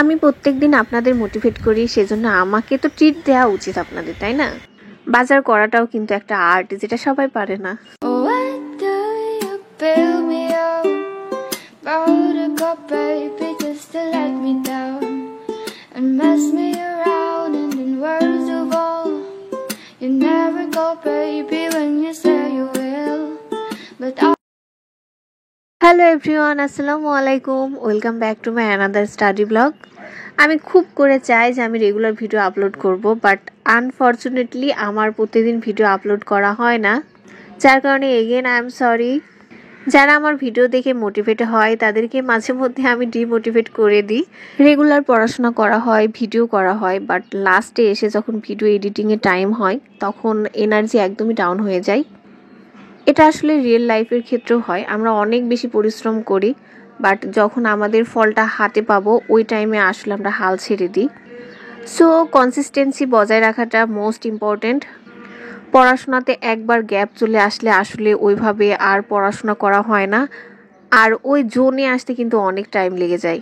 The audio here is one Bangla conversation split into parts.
আমি প্রত্যেকদিন আপনাদের মোটিভেট করি, সেজন্য আমাকে তো ট্রিট দেওয়া উচিত আপনাদের, তাই না? বাজার করাটাও কিন্তু একটা আর্ট, যেটা সবাই পারে না। হ্যালো এভরিওয়ান, আসসালামু আলাইকুম, welcome back to my another study blog. আমি খুব করে চাই যে আমি রেগুলার ভিডিও আপলোড করব, বাট আনফর্চুনেটলি আমার প্রতিদিন ভিডিও আপলোড করা হয় না, যার কারণে এগেন আই এম সরি। যারা আমার ভিডিও দেখে মোটিভেট হয় তাদেরকে মাঝে মধ্যে আমি ডিমোটিভেট করে দিই। রেগুলার পড়াশোনা করা হয়, ভিডিও করা হয়, বাট লাস্টে এসে যখন ভিডিও এডিটিংয়ে টাইম হয় তখন এনার্জি একদমই ডাউন হয়ে যায়। এটা আসলে রিয়েল লাইফের ক্ষেত্রেও হয়। আমরা অনেক বেশি পরিশ্রম করি, বাট যখন আমাদের ফলটা হাতে পাবো ওই টাইমে আসলে আমরা হাল ছেড়ে দিই। সো কনসিস্টেন্সি বজায় রাখাটা মোস্ট ইম্পর্ট্যান্ট। পড়াশোনাতে একবার গ্যাপ চলে আসলে আসলে ওইভাবে আর পড়াশোনা করা হয় না, আর ওই জোনে আসতে কিন্তু অনেক টাইম লেগে যায়।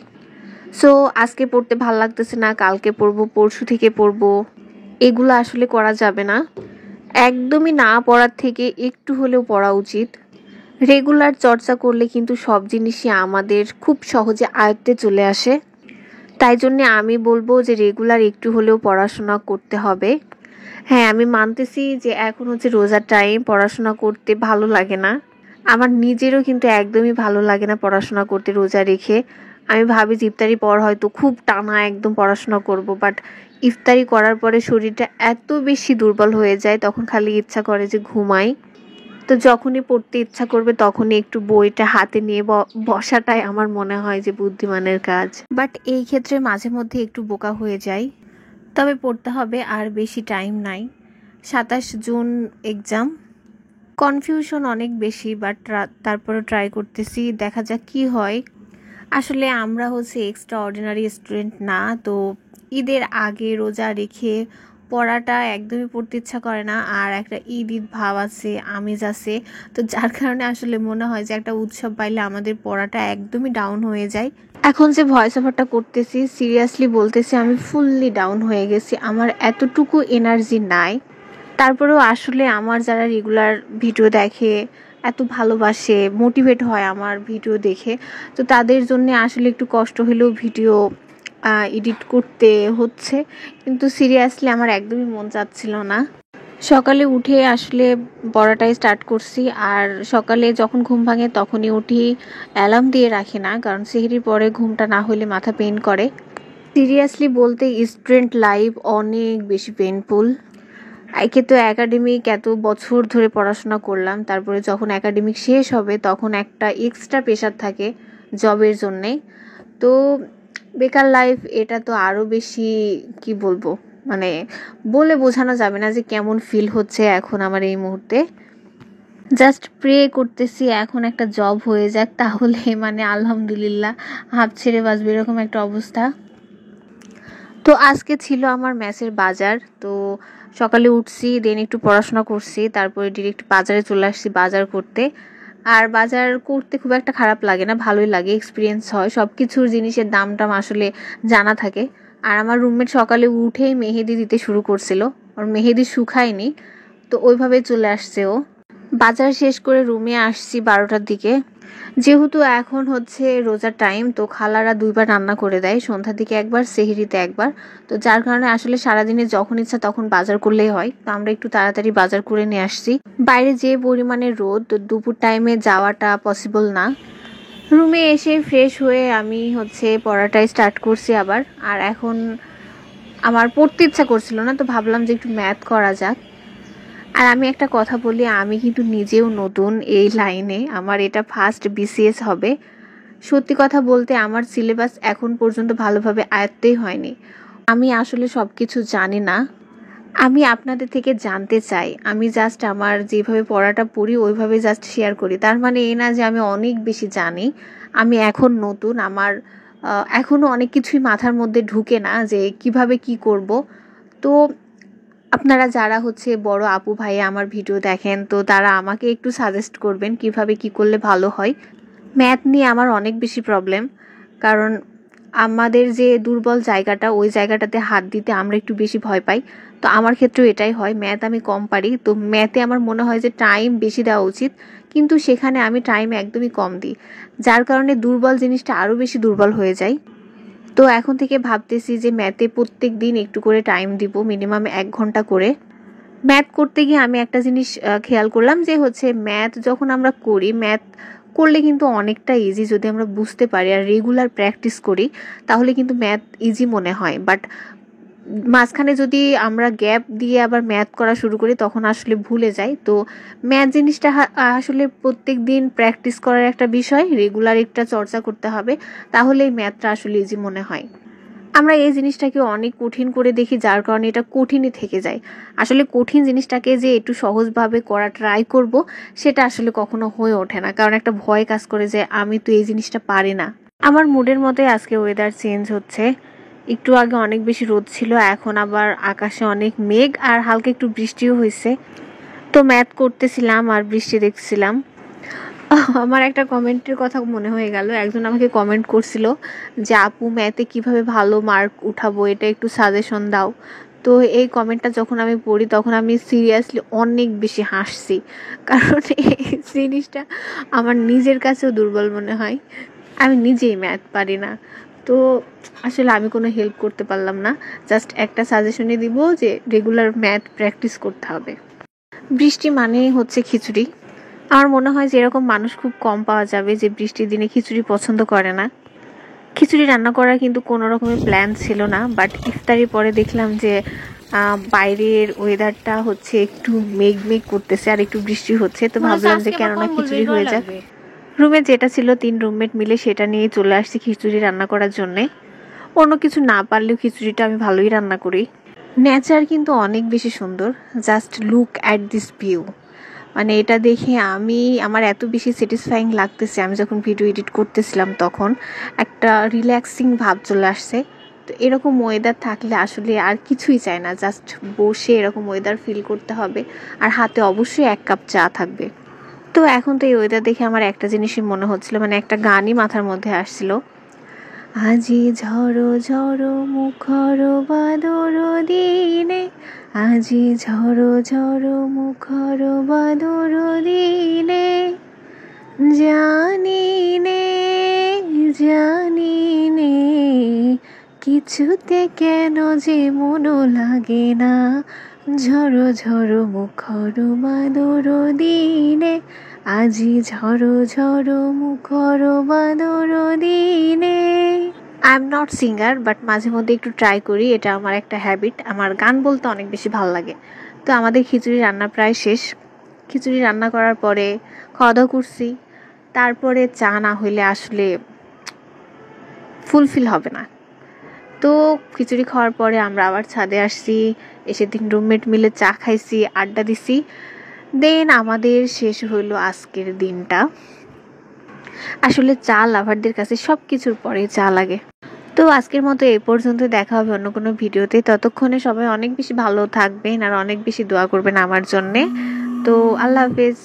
সো আজকে পড়তে ভাল লাগতেছে না, কালকে পড়বো, পরশু থেকে পড়বো, এগুলো আসলে করা যাবে না। একদমই না পড়ার থেকে একটু হলেও পড়া উচিত। রেগুলার চর্চা করলে কিন্তু সব জিনিসই আমাদের খুব সহজে আয়ত্তে চলে আসে। তাই জন্য আমি বলবো যে রেগুলার একটু হলেও পড়াশোনা করতে হবে। হ্যাঁ, আমি মানতেছি যে এখন হচ্ছে রোজার টাইম, পড়াশোনা করতে ভালো লাগে না। আমার নিজেরও কিন্তু একদমই ভালো লাগে না পড়াশোনা করতে রোজা রেখে। আমি ভাবি যে ইফতারি পর হয়তো খুব টানা একদম পড়াশোনা করব, বাট ইফতারি করার পরে শরীরটা এত বেশি দুর্বল হয়ে যায়, তখন খালি ইচ্ছা করে যে ঘুমাই। তো যখনই পড়তে ইচ্ছা করবে তখনই একটু বইটা হাতে নিয়ে বসাটাই আমার মনে হয় যে বুদ্ধিমানের কাজ। বাট এই ক্ষেত্রে মাঝে মধ্যে একটু বোকা হয়ে যায়। তবে পড়তে হবে, আর বেশি টাইম নাই। 27 জুন এক্সাম। কনফিউশন অনেক বেশি, বাট তারপরে ট্রাই করতেছি, দেখা যাক কি হয়। আসলে আমরা হচ্ছে এক্সট্রা অর্ডিনারি স্টুডেন্ট না, তো ঈদের আগে রোজা রেখে পড়াটা একদমই পড়তে ইচ্ছা করে না, আর একটা ঈদ ভাব আছে, আমেজ আছে। তো যার কারণে আসলে মনে হয় যে একটা উৎসব পাইলে আমাদের পড়াটা একদমই ডাউন হয়ে যায়। এখন যে ভয়েস ওভারটা করতেছি, সিরিয়াসলি বলতেছি, আমি ফুললি ডাউন হয়ে গেছি, আমার এতটুকু এনার্জি নাই। তারপরেও আসলে আমার যারা রেগুলার ভিডিও দেখে, এত ভালোবাসে, মোটিভেট হয় আমার ভিডিও দেখে, তো তাদের জন্য আসলে একটু কষ্ট হলেও ভিডিও এডিট করতে হচ্ছে। কিন্তু সিরিয়াসলি আমার একদমই মন চাচ্ছিল না। সকালে উঠে আসলে পড়াটাই স্টার্ট করছি, আর সকালে যখন ঘুম ভাঙে তখনই উঠি, অ্যালার্ম দিয়ে রাখি না, কারণ সেহরির পরে ঘুমটা না হলে মাথা পেইন করে। সিরিয়াসলি বলতে স্টুডেন্ট লাইফ অনেক বেশি পেইনফুল। একে তো একাডেমিক এত বছর ধরে পড়াশোনা করলাম, তারপরে যখন একাডেমিক শেষ হবে তখন একটা এক্সট্রা প্রেশার থাকে জবের জন্যে। তো বেকার লাইফ, এটা তো আরও বেশি, কি বলবো, মানে বলে বোঝানো যাবে না যে কেমন ফিল হচ্ছে এখন আমার এই মুহূর্তে। জাস্ট প্রে করতেছি এখন একটা জব হয়ে যাক, তাহলে মানে আলহামদুলিল্লাহ হাত ছেড়ে বাঁচবে, এরকম একটা অবস্থা। তো আজকে ছিল আমার ম্যাচের বাজার। তো সকালে উঠছি, দেন একটু পড়াশোনা করছি, তারপরে ডিরেক্ট বাজারে চলে আসছি বাজার করতে। আর বাজার করতে খুব একটা খারাপ লাগে না, ভালোই লাগে, এক্সপিরিয়েন্স হয়, সব কিছুর জিনিসের দাম টাম আসলে জানা থাকে। আর আমার রুমমেট সকালে উঠেই মেহেদি দিতে শুরু করছিল, ওর মেহেদি শুকায়নি, তো ওইভাবে চলে আসছে ও। বাজার শেষ করে রুমে আসছি 12টার দিকে। যেহেতু এখন হচ্ছে রোজার টাইম, তো খালারা 2বার রান্না করে দেয়, সন্ধ্যার দিকে একবার, সেহরিতে একবার। তো যার কারণে আসলে সারাদিনে যখন ইচ্ছা তখন বাজার করলেই হয়। তো আমরা একটু তাড়াতাড়ি বাজার করে নিয়ে আসছি। বাইরে যে পরিমাণে রোদ, তো দুপুর টাইমে যাওয়াটা পসিবল না। রুমে এসে ফ্রেশ হয়ে আমি হচ্ছে পড়াটাই স্টার্ট করছি আবার। আর এখন আমার পড়তে ইচ্ছা করছিল না, তো ভাবলাম যে একটু ম্যাথ করা যাক। আর আমি একটা কথা বলি, আমি কিন্তু নিজেও নতুন এই লাইনে, আমার এটা ফার্স্ট বিসিএস হবে। সত্যি কথা বলতে আমার সিলেবাস এখন পর্যন্ত ভালোভাবে আয়ত্তই হয়নি। আমি আসলে সব কিছু জানি না। আমি আপনাদের থেকে জানতে চাই, আমি জাস্ট আমার যেভাবে পড়াটা পড়ি ওইভাবে জাস্ট শেয়ার করি, তার মানে এই না যে আমি অনেক বেশি জানি। আমি এখন নতুন, আমার এখনও অনেক কিছুই মাথার মধ্যে ঢুকে না যে কিভাবে কি করব। তো আপনারা যারা হচ্ছে বড় আপু ভাইয়া আমার ভিডিও দেখেন, তো তারা আমাকে একটু সাজেস্ট করবেন কিভাবে কি করলে ভালো হয়। ম্যাথ নিয়ে আমার অনেক বেশি প্রবলেম, কারণ আমাদের যে দুর্বল জায়গাটা ওই জায়গাটাতে হাত দিতে আমরা একটু বেশি ভয় পাই। তো আমার ক্ষেত্রেও এটাই হয়, ম্যাথ আমি কম পারি, তো ম্যাথে আমার মনে হয় যে টাইম বেশি দেওয়া উচিত, কিন্তু সেখানে আমি টাইম একদমই কম দিই, যার কারণে দুর্বল জিনিসটা আরও বেশি দুর্বল হয়ে যায়। তো এখন থেকে ভাবতেছি যে ম্যাথে প্রত্যেক দিন একটু করে টাইম দিব, মিনিমাম 1 ঘন্টা করে। ম্যাথ করতে গিয়ে আমি একটা জিনিস খেয়াল করলাম যে হচ্ছে ম্যাথ যখন আমরা করি, ম্যাথ করলে কিন্তু অনেকটা ইজি যদি আমরা বুঝতে পারি আর রেগুলার প্র্যাকটিস করি, তাহলে কিন্তু ম্যাথ ইজি মনে হয়। বাট মাঝখানে যদি আমরা গ্যাপ দিয়ে আবার ম্যাথ করা শুরু করি তখন আসলে ভুলে যাই। তো ম্যাথ জিনিসটা আসলে প্রত্যেক দিন প্র্যাকটিস করার একটা বিষয়, রেগুলার একটা চর্চা করতে হবে, তাহলেই ম্যাথটা আসলে ইজি মনে হয়। আমরা এই জিনিসটাকে অনেক কঠিন করে দেখি, যার কারণে এটা কঠিনই থেকে যায়। আসলে কঠিন জিনিসটাকে যে একটু সহজভাবে করা ট্রাই করব, সেটা আসলে কখনো হয়ে ওঠে না, কারণ একটা ভয় কাজ করে যে আমি তো এই জিনিসটা পারি না। আমার মুডের মধ্যে আজকে ওয়েদার চেঞ্জ হচ্ছে, একটু আগে অনেক বেশি রোদ ছিল, এখন আবার আকাশে অনেক মেঘ আর হালকা একটু বৃষ্টিও হয়েছে। তো ম্যাথ করতেছিলাম আর বৃষ্টি দেখছিলাম। আমার একটা কমেন্টের কথা মনে হয়ে গেল, একজন আমাকে কমেন্ট করছিল যে আপু ম্যাথে কিভাবে ভালো মার্ক উঠাবো, এটা একটু সাজেশন দাও। তো এই কমেন্টটা যখন আমি পড়ি তখন আমি সিরিয়াসলি অনেক বেশি হাসছি, কারণ এই জিনিসটা আমার নিজের কাছেও দুর্বল মনে হয়। আমি নিজেই ম্যাথ পারি না, তো আসলে আমি কোনো হেল্প করতে পারলাম না, জাস্ট একটা সাজেশনই দিব যে রেগুলার ম্যাথ প্র্যাকটিস করতে হবে। বৃষ্টি মানেই হচ্ছে খিচুড়ি। আমার মনে হয় যে এরকম মানুষ খুব কম পাওয়া যাবে যে বৃষ্টির দিনে খিচুড়ি পছন্দ করে না। খিচুড়ি রান্না করার কিন্তু কোনো রকমের প্ল্যান ছিল না, বাট ইফতারির পরে দেখলাম যে বাইরের ওয়েদারটা হচ্ছে একটু মেঘ মেঘ করতেছে আর একটু বৃষ্টি হচ্ছে, তো ভাবলাম যে কেননা খিচুড়ি হয়ে যাক। রুমে যেটা ছিল 3 রুমমেট মিলে সেটা নিয়ে চলে আসছি খিচুড়ি রান্না করার জন্যে। অন্য কিছু না পারলেও খিচুড়িটা আমি ভালোই রান্না করি। নেচার কিন্তু অনেক বেশি সুন্দর, just look at this view. মানে এটা দেখে আমার এত বেশি স্যাটিসফাইং লাগতেছে, আমি যখন ভিডিও এডিট করতেছিলাম তখন একটা রিল্যাক্সিং ভাব চলে আসছে। তো এরকম ওয়েদার থাকলে আসলে আর কিছুই চাই না, জাস্ট বসে এরকম ওয়েদার ফিল করতে হবে, আর হাতে অবশ্যই 1 কাপ চা থাকবে। তো এখন তো এই ওয়েদার দেখে আমার একটা জিনিসই মনে হচ্ছিল, মানে একটা গানই মাথার মধ্যে আসছিল, আজি ঝড়ো ঝড়ো মুখর বাদর দিনে, আজি ঝড়ো ঝড়ো মুখর বাদর দিনে, জানি নে জানি নে কিছুতে কেন যে মনো লাগে না, ঝড়ো ঝড়ো মুখর বাদর দিনে, আজি ঝড়ো ঝড়ো মুখর বাদর দিনে। I am not singer, but মাঝে মধ্যে একটু ট্রাই করি, এটা আমার একটা হ্যাবিট, আমার গান বলতে অনেক বেশি ভালো লাগে। তো আমাদের খিচুড়ি রান্না প্রায় শেষ। খিচুড়ি রান্না করার পরে খাওয়া দাওয়া করছি, তারপরে চা না হইলে আসলে ফুলফিল হবে না। তো খিচুড়ি খাওয়ার পরে আমরা আবার ছাদে আসছি, এসে 3 রুমমেট মিলে চা খাইছি, আড্ডা দিছি, দেন আমাদের শেষ হইলো আজকের দিনটা। আসলে চা লাভারদের কাছে সব কিছুর পরে চা লাগে। তো আজকের মতো এই পর্যন্ত, দেখা হবে অন্য কোনো ভিডিওতে। ততক্ষণে সবাই অনেক বেশি ভালো থাকবেন আর অনেক বেশি দোয়া করবেন আমার জন্যে। তো আল্লাহ হাফেজ।